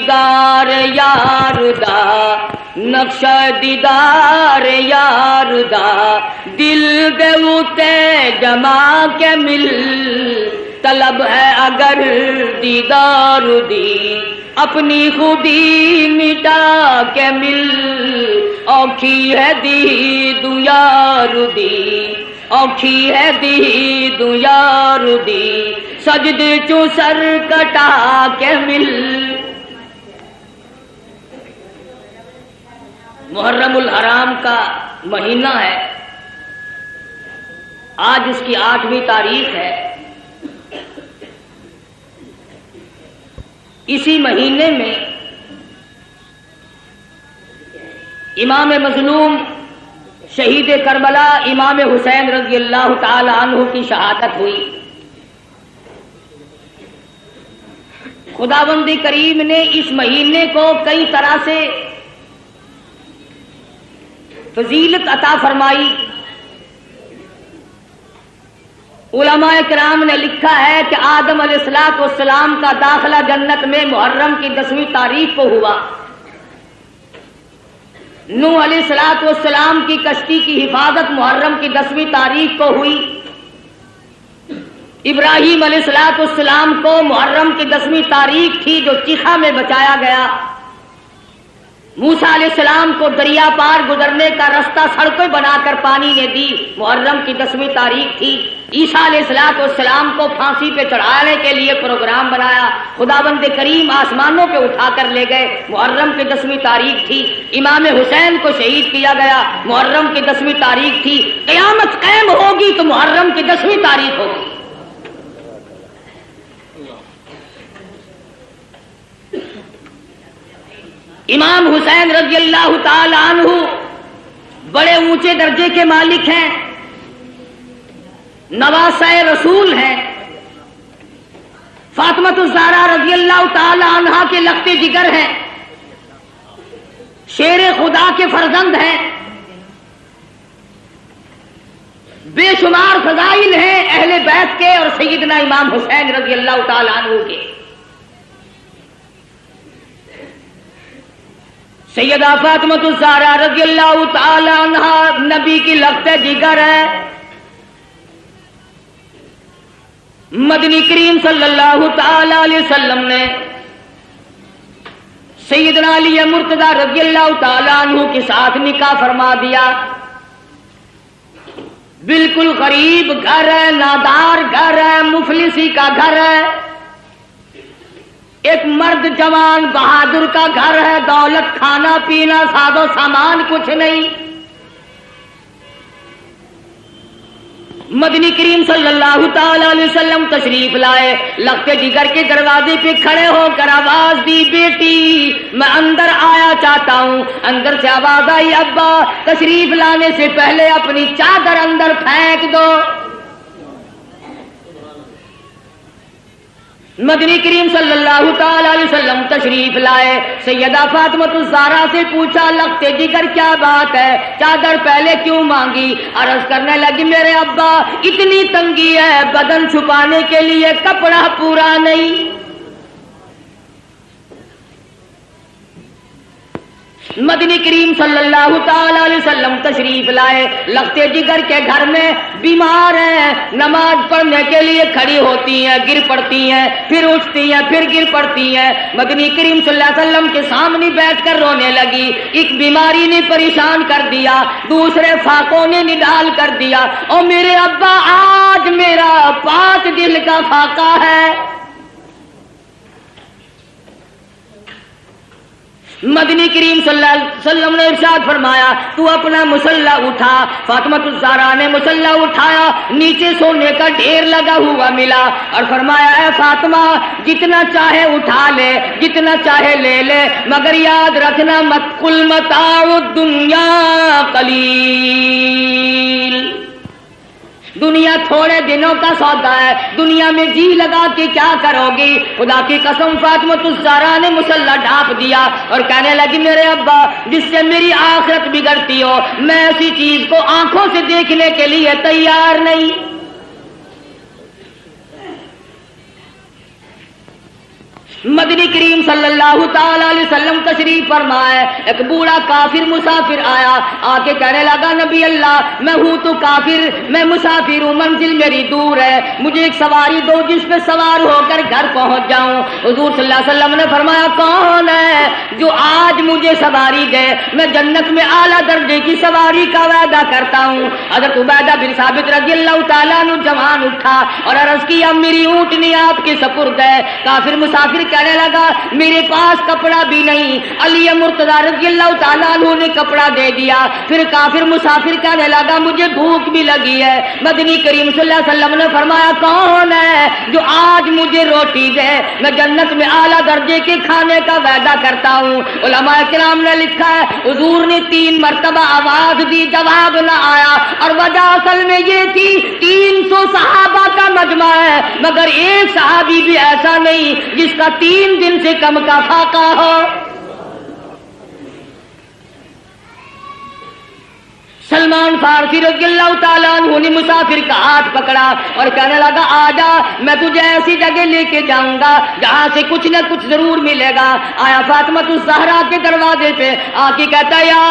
دیدار یار دا نقش دیدار یار دا دل دے اتے جما کے مل طلب ہے اگر دیدار دی اپنی خودی مٹا کے مل اوکھی ہے دید یار دی اوکھی ہے دید یار دی سجد چو سر کٹا کے مل. محرم الحرام کا مہینہ ہے، آج اس کی 8ویں تاریخ ہے. اسی مہینے میں امام مظلوم شہید کربلا امام حسین رضی اللہ تعالی عنہ کی شہادت ہوئی. خداوند کریم نے اس مہینے کو کئی طرح سے فضیلت عطا فرمائی. علماء کرام نے لکھا ہے کہ آدم علیہ السلام کا داخلہ جنت میں محرم کی 10ویں تاریخ کو ہوا. نوح علیہ السلام کی کشتی کی حفاظت محرم کی 10ویں تاریخ کو ہوئی. ابراہیم علیہ السلام کو محرم کی 10ویں تاریخ تھی جو چیخا میں بچایا گیا. موسیٰ علیہ السلام کو دریا پار گزرنے کا رستہ سڑکیں بنا کر پانی نے دی، محرم کی 10ویں تاریخ تھی. عیسیٰ علیہ السلام کو پھانسی پہ چڑھانے کے لیے پروگرام بنایا، خداوند کریم آسمانوں پہ اٹھا کر لے گئے، محرم کی 10ویں تاریخ تھی. امام حسین کو شہید کیا گیا، محرم کی 10ویں تاریخ تھی. قیامت قائم ہوگی تو محرم کی 10ویں تاریخ ہوگی. امام حسین رضی اللہ تعالی عنہ بڑے اونچے درجے کے مالک ہیں، نواسہ رسول ہیں. فاطمہ الزہرا رضی اللہ تعالی عنہا کے لخت جگر ہیں، شیر خدا کے فرزند ہیں. بے شمار فضائل ہیں اہل بیت کے اور سیدنا امام حسین رضی اللہ تعالی عنہ کے. سیدہ فاطمہ الزہرا رضی اللہ تعالی عنہا نبی کی لخت جگر ہے. مدنی کریم صلی اللہ تعالی علیہ وسلم نے سیدنا علی مرتضی رضی اللہ تعالی عنہ کے ساتھ نکاح فرما دیا. بالکل غریب گھر ہے، نادار گھر ہے، مفلسی کا گھر ہے. ایک مرد جوان بہادر کا گھر ہے، دولت کھانا پینا ساز و سامان کچھ نہیں. مدنی کریم صلی اللہ تعالی علیہ وسلم تشریف لائے، لخت جگر کے دروازے پہ کھڑے ہو کر آواز دی، بیٹی میں اندر آیا چاہتا ہوں. اندر سے آواز آئی، ابا تشریف لانے سے پہلے اپنی چادر اندر پھینک دو. مدنی کریم صلی اللہ تعالی علیہ وسلم تشریف لائے، سیدہ فاطمہ الزہرا سے پوچھا، لخت جگر کیا بات ہے، چادر پہلے کیوں مانگی؟ عرض کرنے لگی، میرے ابا اتنی تنگی ہے، بدن چھپانے کے لیے کپڑا پورا نہیں. مدنی کریم صلی اللہ تعالی علیہ وسلم تشریف لائے، لخت جگر کے گھر میں بیمار ہیں، نماز پڑھنے کے لیے کھڑی ہوتی ہیں، گر پڑتی ہیں، پھر اٹھتی ہیں، پھر گر پڑتی ہیں. مدنی کریم صلی اللہ علیہ وسلم کے سامنے بیٹھ کر رونے لگی. ایک بیماری نے پریشان کر دیا، دوسرے فاقوں نے نڈال کر دیا. اور میرے ابا آج میرا 5 دل کا فاقہ ہے. مدنی کریم صلی اللہ علیہ وسلم نے ارشاد فرمایا، تو اپنا مصلی اٹھا. فاطمہ الزہرا نے مصلی اٹھایا، نیچے سونے کا ڈھیر لگا ہوا ملا اور فرمایا، اے فاطمہ جتنا چاہے اٹھا لے، جتنا چاہے لے لے، مگر یاد رکھنا مت قل متاع الدنیا قلیل. دنیا تھوڑے دنوں کا سودا ہے، دنیا میں جی لگا کے کیا کرو گی؟ خدا کی قسم فاطمہ الزہرا نے مصلی ڈھانپ دیا اور کہنے لگی، میرے ابا جس سے میری آخرت بگڑتی ہو، میں ایسی چیز کو آنکھوں سے دیکھنے کے لیے تیار نہیں. مدنی کریم صلی اللہ تعالی علیہ وسلم تشریف فرمائے، ایک بوڑھا کافر مسافر آیا، آ کے کہنے لگا نبی اللہ میں ہوں تو کافر، میں مسافر ہوں، منزل میری دور ہے، مجھے ایک سواری دو جس پہ سوار ہو کر گھر پہنچ جاؤں۔ حضور صلی اللہ علیہ وسلم نے فرمایا کون ہے جو آج مجھے سواری دے، میں جنت میں اعلیٰ درجے کی سواری کا وعدہ کرتا ہوں۔ حضرت عبیدہ بن ثابت رضی اللہ تعالیٰ عنہ جوان اٹھا اور عرض کیا میری اونٹنی آپ کے سپرد ہے۔ کافر مسافر کہنے لگا میرے پاس کپڑا بھی نہیں۔ علی مرتضی رضی اللہ تعالیٰ عنہ نے کپڑا دے دیا۔ پھر کافر مسافر کہنے لگا مجھے بھوک بھی لگی ہے۔ مدنی کریم صلی اللہ علیہ وسلم نے فرمایا کون ہے جو آج مجھے روٹی دے، میں جنت میں اعلیٰ درجے کے کھانے کا وعدہ کرتا ہوں۔ علماء کرام نے لکھا ہے حضور نے 3 مرتبہ آواز دی، جواب نہ آیا، اور وجہ اصل میں یہ تھی 300 صحابہ کا مجمع ہے مگر ایک صحابی بھی ایسا نہیں جس کا 3 دن سے کم کا فاقہ ہو۔ سلمان فارسی رضی اللہ تعالیٰ عنہ نے مسافر کا ہاتھ پکڑا اور کہنے لگا آجا میں تجھے ایسی جگہ لے کے جاؤں گا جہاں سے کچھ نہ کچھ ضرور ملے گا۔ آیا فاطمہ الزہرا کے دروازے پہ آ کے کہتا یا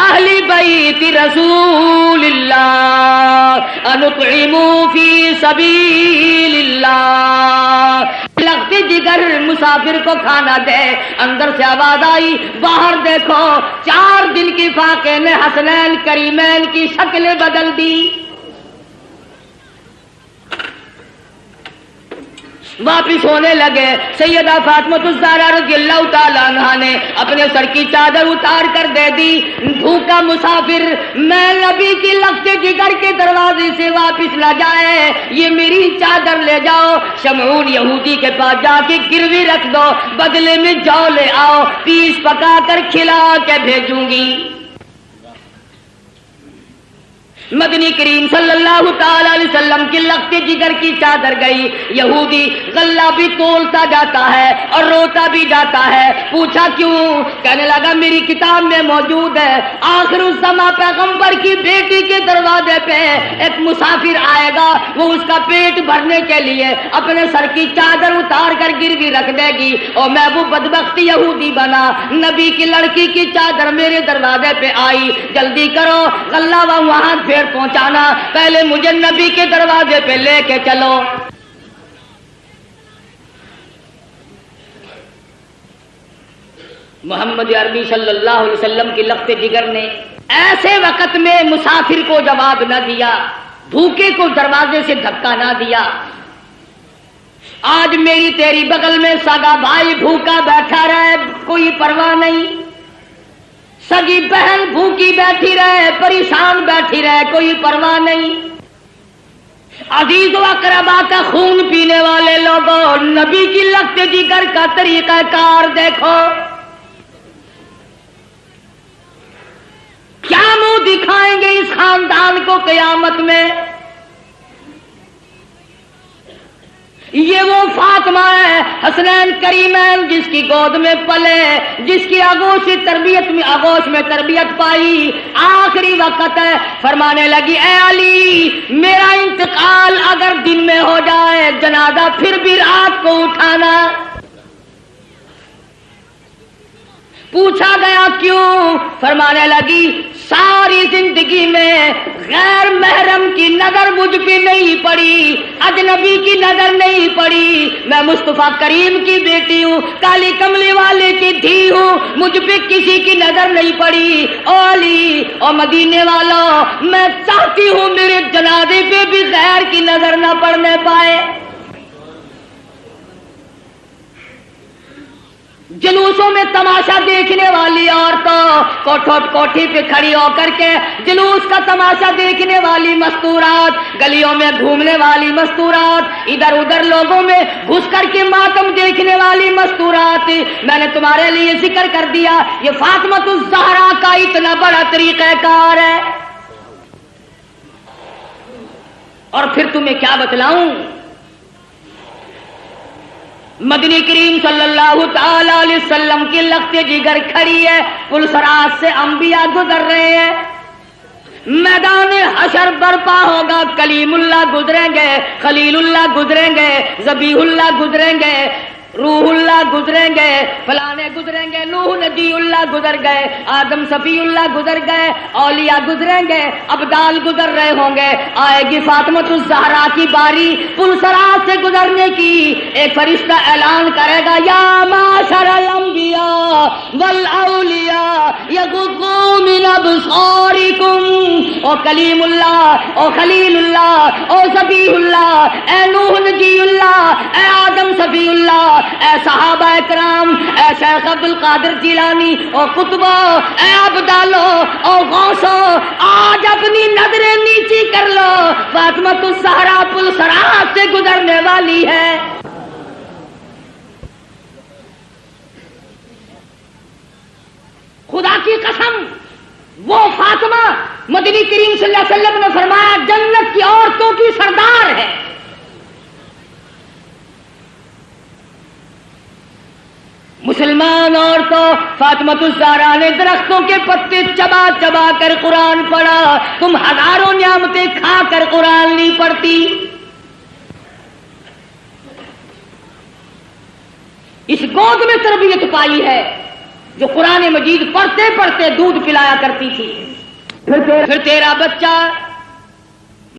اہل بیت رسول اللہ انطعموا فی سبیل اللہ، لگتے جگر مسافر کو کھانا دے۔ اندر سے آواز آئی باہر دیکھو، 4 دن کی فاقے نے حسنین کریمین کی شکلیں بدل دی۔ واپس ہونے لگے، سیدہ فاطمہ الزہرا رضی اللہ تعالیٰ عنہا نے اپنے سر کی چادر اتار کر دے دی۔ بھوکا مسافر میں نبی کی لگتے جگر کے دروازے سے واپس نہ جائے، یہ میری چادر لے جاؤ، شمعون یہودی کے پاس جا کے گروی رکھ دو، بدلے میں جو لے آؤ، پیس پکا کر کھلا کے بھیجوں گی۔ مدنی کریم صلی اللہ تعالی علیہ وسلم کی لگتے جگر کی چادر گئی۔ یہودی غلہ بھی تولتا جاتا ہے اور روتا بھی جاتا ہے، پوچھا کیوں؟ کہنے لگا میری کتاب میں موجود ہے آخر الزماں پیغمبر کی بیٹی کے دروازے پہ ایک مسافر آئے گا، وہ اس کا پیٹ بھرنے کے لیے اپنے سر کی چادر اتار کر گروی رکھ دے گی، اور میں وہ بدبخت یہودی بنا، نبی کی لڑکی کی چادر میرے دروازے پہ آئی، جلدی کرو غلہ وہاں پھر پہنچانا، پہلے مجھے نبی کے دروازے پہ لے کے چلو۔ محمد عربی صلی اللہ علیہ وسلم کی لخت جگر نے ایسے وقت میں مسافر کو جواب نہ دیا، بھوکے کو دروازے سے دھکا نہ دیا۔ آج میری تیری بغل میں سگا بھائی بھوکا بیٹھا رہے، کوئی پرواہ نہیں، سگی بہن بھوکی بیٹھی رہے، پریشان بیٹھی رہے، کوئی پرواہ نہیں۔ عزیز و اقربا کا خون پینے والے لوگوں، نبی کی لگتے جگر کا طریقہ کار دیکھو، کیا منہ دکھائیں گے اس خاندان کو قیامت میں؟ یہ وہ فاطمہ ہے حسنین کریمین جس کی گود میں پلے، جس کی آغوش میں تربیت پائی، آخری وقت ہے، فرمانے لگی اے علی میرا انتقال اگر دن میں ہو جائے جنازہ پھر بھی رات کو اٹھانا۔ پوچھا گیا کیوں؟ فرمانے لگی ساری زندگی میں غیر محرم کی نظر مجھ پہ نہیں پڑی، اجنبی کی نظر نہیں پڑی، میں مصطفیٰ کریم کی بیٹی ہوں، کالی کملی والے کی دھی ہوں، مجھ پہ کسی کی نظر نہیں پڑی۔ او علی او مدینے والوں، میں چاہتی ہوں میرے جنازے پہ بھی غیر کی نظر نہ پڑنے پائے۔ جلوسوں میں تماشا دیکھنے والی عورتوں، کوٹھی پہ کھڑی ہو کر کے جلوس کا تماشا دیکھنے والی مستورات، گلیوں میں گھومنے والی مستورات، ادھر ادھر لوگوں میں گھس کر کے ماتم دیکھنے والی مستورات، میں نے تمہارے لیے ذکر کر دیا یہ فاطمہ الزہرا کا اتنا بڑا طریقہ کار ہے، اور پھر تمہیں کیا بتلاؤں؟ مدنی کریم صلی اللہ تعالی علیہ وسلم کی لگتے جگر کھڑی ہے، پلسرات سے انبیاء گزر رہے ہیں، میدان حشر برپا ہوگا، کلیم اللہ گزریں گے، خلیل اللہ گزریں گے، ذبیح اللہ گزریں گے، روح اللہ گزریں گے، فلانے گزریں گے، نوح نبی اللہ گزر گئے، آدم صفی اللہ گزر گئے، اولیاء گزریں گے، ابدال گزر رہے ہوں گے، آئے گی فاطمۃ الزہرا کی باری پلسرات سے گزرنے کی۔ ایک فرشتہ اعلان کرے گا یا معاشر الانبیاء والاولیاء یغضوا من ابصارکم، او کلیم اللہ، او خلیل اللہ، او صفی اللہ، اے نوح نبی اللہ، اے آدم صفی اللہ، اے صحابہ کرام، اے شیخ عبد القادر جیلانی، او قطبو، اے ابدالو، او غوثو، آج اپنی نظریں نیچی کر لو، فاطمۃ الزہرا پلسرات سے گزرنے والی ہے۔ خدا کی قسم، وہ فاطمہ مدنی کریم صلی اللہ علیہ وسلم نے فرمایا جنت کی عورتوں کی سردار ہے۔ مسلمان عورتوں، فاطمۃ الزہرا نے درختوں کے پتے چبا چبا کر قرآن پڑھا، تم ہزاروں نعمتیں کھا کر قرآن نہیں پڑھتی۔ اس گود میں تربیت پائی ہے جو قرآن مجید پڑھتے پڑھتے دودھ پلایا کرتی تھی۔ پھر تیرا بچہ